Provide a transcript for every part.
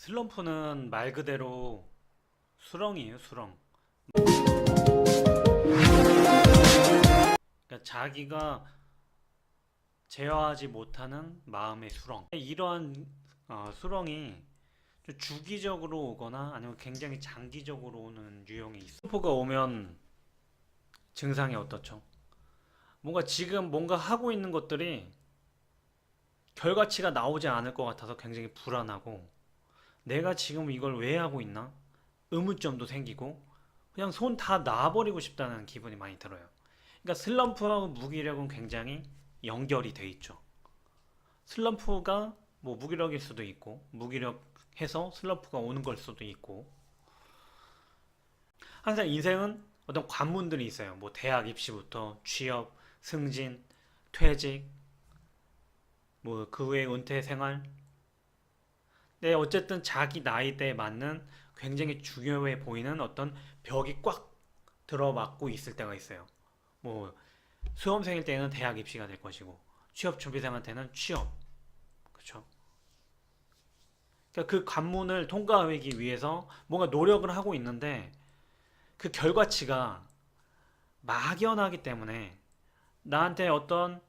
슬럼프는 말 그대로 수렁이에요, 수렁. 그러니까 자기가 제어하지 못하는 마음의 수렁. 이러한 수렁이 좀 주기적으로 오거나 아니면 굉장히 장기적으로 오는 유형이 있어요. 슬럼프가 오면 증상이 어떻죠? 뭔가 지금 뭔가 하고 있는 것들이 결과치가 나오지 않을 것 같아서 굉장히 불안하고, 내가 지금 이걸 왜 하고 있나? 의문점도 생기고, 그냥 손 다 놔버리고 싶다는 기분이 많이 들어요. 그러니까 슬럼프하고 무기력은 굉장히 연결이 돼 있죠. 슬럼프가 뭐 무기력일 수도 있고, 무기력해서 슬럼프가 오는 걸 수도 있고. 항상 인생은 어떤 관문들이 있어요. 뭐 대학 입시부터 취업, 승진, 퇴직, 뭐 그 후에 은퇴 생활. 네, 어쨌든 자기 나이대에 맞는 굉장히 중요해 보이는 어떤 벽이 꽉 들어맞고 있을 때가 있어요. 뭐 수험생일 때는 대학 입시가 될 것이고, 취업 준비생한테는 취업. 그렇죠? 그러니까 그 관문을 통과하기 위해서 뭔가 노력을 하고 있는데 그 결과치가 막연하기 때문에 나한테 어떤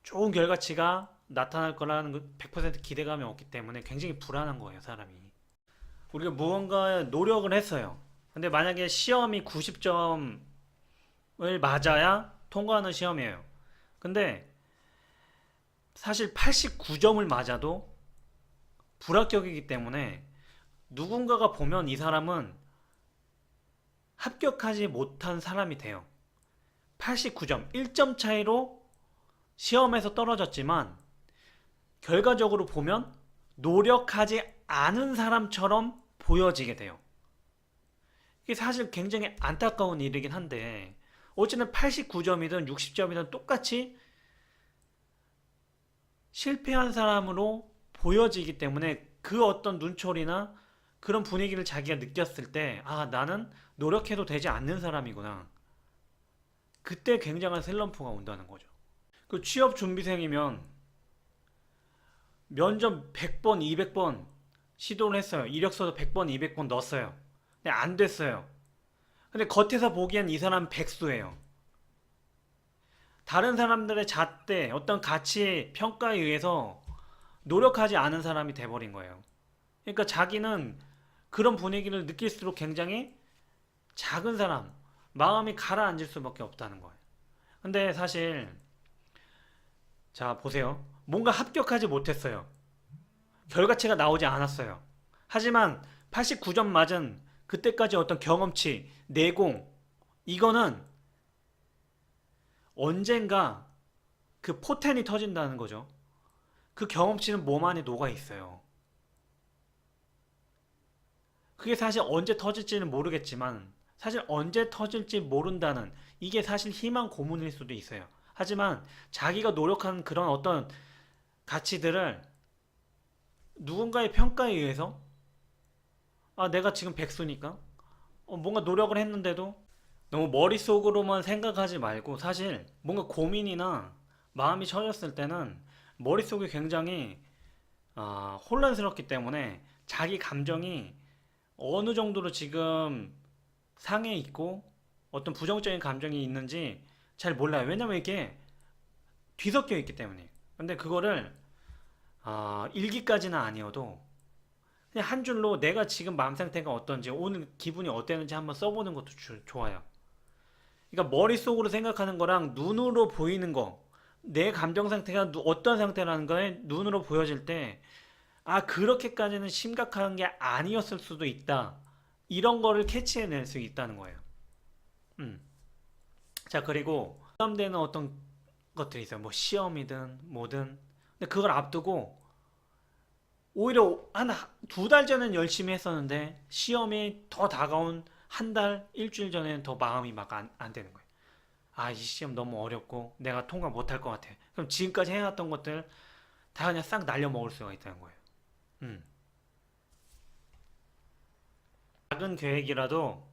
좋은 결과치가 나타날 거라는 100% 기대감이 없기 때문에 굉장히 불안한 거예요, 사람이. 우리가 무언가 노력을 했어요. 근데 만약에 시험이 90점을 맞아야 통과하는 시험이에요. 근데 사실 89점을 맞아도 불합격이기 때문에 누군가가 보면 이 사람은 합격하지 못한 사람이 돼요. 89점, 1점 차이로 시험에서 떨어졌지만 결과적으로 보면 노력하지 않은 사람처럼 보여지게 돼요. 이게 사실 굉장히 안타까운 일이긴 한데, 어쨌든 89점이든 60점이든 똑같이 실패한 사람으로 보여지기 때문에 그 어떤 눈초리나 그런 분위기를 자기가 느꼈을 때, 아, 나는 노력해도 되지 않는 사람이구나. 그때 굉장한 슬럼프가 온다는 거죠. 그 취업 준비생이면 면접 100번, 200번 시도를 했어요. 이력서도 100번, 200번 넣었어요. 근데 안 됐어요. 근데 겉에서 보기엔 이 사람 백수예요. 다른 사람들의 잣대, 어떤 가치 평가에 의해서 노력하지 않은 사람이 돼버린 거예요. 그러니까 자기는 그런 분위기를 느낄수록 굉장히 작은 사람, 마음이 가라앉을 수밖에 없다는 거예요. 근데 사실, 자, 보세요. 뭔가 합격하지 못했어요. 결과치가 나오지 않았어요. 하지만 89점 맞은 그때까지 어떤 경험치, 내공, 이거는 언젠가 그 포텐이 터진다는 거죠. 그 경험치는 몸 안에 녹아 있어요. 그게 사실 언제 터질지는 모르겠지만, 사실 언제 터질지 모른다는, 이게 사실 희망 고문일 수도 있어요. 하지만 자기가 노력한 그런 어떤 가치들을 누군가의 평가에 의해서, 아, 내가 지금 백수니까 뭔가 노력을 했는데도, 너무 머릿속으로만 생각하지 말고 사실 뭔가 고민이나 마음이 처졌을 때는 머릿속이 굉장히 혼란스럽기 때문에 자기 감정이 어느 정도로 지금 상해 있고 어떤 부정적인 감정이 있는지 잘 몰라요. 왜냐면 이게 뒤섞여 있기 때문에. 근데 그거를 일기까지는 아니어도 그냥 한 줄로 내가 지금 마음 상태가 어떤지, 오늘 기분이 어땠는지 한번 써보는 것도 좋아요. 그러니까 머릿속으로 생각하는 거랑 눈으로 보이는 거, 내 감정 상태가 어떤 상태라는 거에 눈으로 보여질 때, 아, 그렇게까지는 심각한 게 아니었을 수도 있다. 이런 거를 캐치해낼 수 있다는 거예요. 음. 자, 그리고 부담되는 어떤 것들이 있어요. 뭐 시험이든 뭐든. 근데 그걸 앞두고 오히려 한 두 달 전엔 열심히 했었는데 시험이 더 다가온 한 달, 일주일 전에는 더 마음이 막 안 되는 거예요. 아, 이 시험 너무 어렵고 내가 통과 못할 것 같아. 그럼 지금까지 해왔던 것들 다 그냥 싹 날려 먹을 수가 있다는 거예요. 음. 작은 계획이라도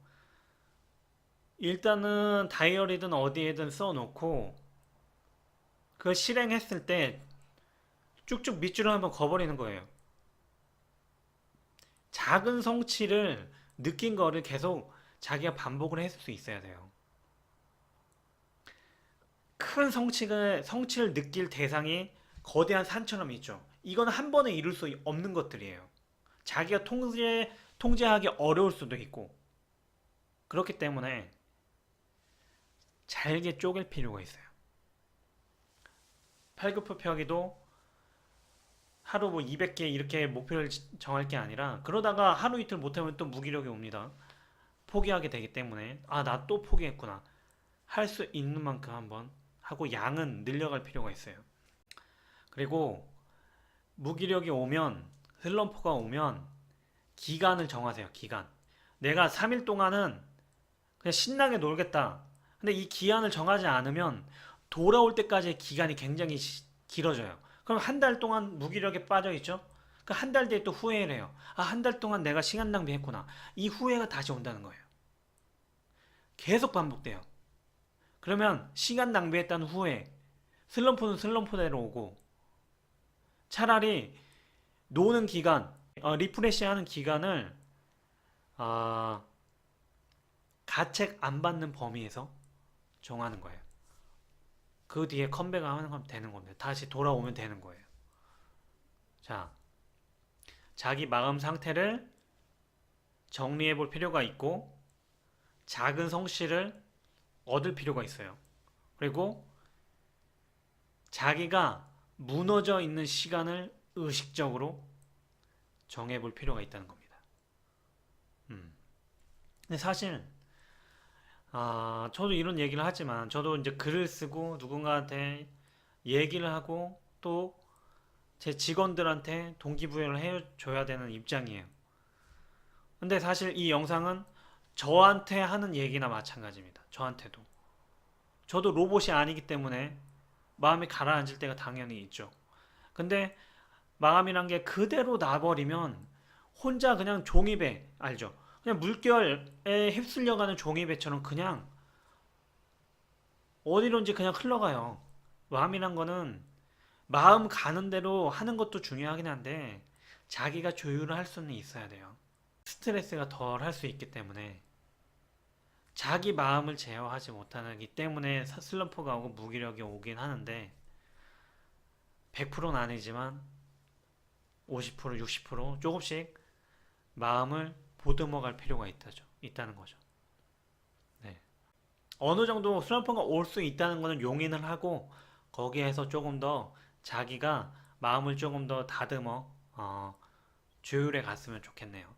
일단은 다이어리든 어디에든 써놓고 그걸 실행했을 때 쭉쭉 밑줄을 한번 그어버리는 거예요. 작은 성취를 느낀 거를 계속 자기가 반복을 했을 수 있어야 돼요. 큰 성취를 느낄 대상이 거대한 산처럼 있죠. 이건 한 번에 이룰 수 없는 것들이에요. 자기가 통제하기 어려울 수도 있고. 그렇기 때문에 잘게 쪼갤 필요가 있어요. 팔굽혀 펴기도 하루 뭐 200개 이렇게 목표를 정할 게 아니라 그러다가 하루 이틀 못하면 또 무기력이 옵니다. 포기하게 되기 때문에 아, 나 또 포기했구나. 할 수 있는 만큼 한번 하고 양은 늘려갈 필요가 있어요. 그리고 무기력이 오면 슬럼프가 오면 기간을 정하세요. 기간. 내가 3일 동안은 그냥 신나게 놀겠다. 근데 이 기한을 정하지 않으면 돌아올 때까지의 기간이 굉장히 길어져요. 그럼 한 달 동안 무기력에 빠져 있죠? 그 한 달 뒤에 또 후회를 해요. 아, 한 달 동안 내가 시간 낭비했구나. 이 후회가 다시 온다는 거예요. 계속 반복돼요. 그러면 시간 낭비했다는 후회, 슬럼프는 슬럼프대로 오고 차라리 노는 기간, 리프레시하는 기간을 아, 가책 안 받는 범위에서 정하는 거예요. 그 뒤에 컴백하면 되는 겁니다. 다시 돌아오면 되는 거예요. 자, 자기 마음 상태를 정리해 볼 필요가 있고 작은 성취를 얻을 필요가 있어요. 그리고 자기가 무너져 있는 시간을 의식적으로 정해 볼 필요가 있다는 겁니다. 근데 사실 저도 이런 얘기를 하지만 저도 이제 글을 쓰고 누군가한테 얘기를 하고 또 제 직원들한테 동기부여를 해줘야 되는 입장이에요. 근데 사실 이 영상은 저한테 하는 얘기나 마찬가지입니다. 저한테도. 저도 로봇이 아니기 때문에 마음이 가라앉을 때가 당연히 있죠. 근데 마음이란 게 그대로 놔버리면 혼자 그냥 종이배, 알죠? 그냥 물결에 휩쓸려가는 종이배처럼 그냥 어디론지 그냥 흘러가요. 마음이란 거는 마음 가는 대로 하는 것도 중요하긴 한데 자기가 조율을 할 수는 있어야 돼요. 스트레스가 덜 할 수 있기 때문에 자기 마음을 제어하지 못하기 때문에 슬럼프가 오고 무기력이 오긴 하는데 100%는 아니지만 50%, 60% 조금씩 마음을 보듬어 갈 필요가 있다는 거죠. 네. 어느 정도 슬럼프가 올 수 있다는 것은 용인을 하고 거기에서 조금 더 자기가 마음을 조금 더 다듬어 조율해 갔으면 좋겠네요.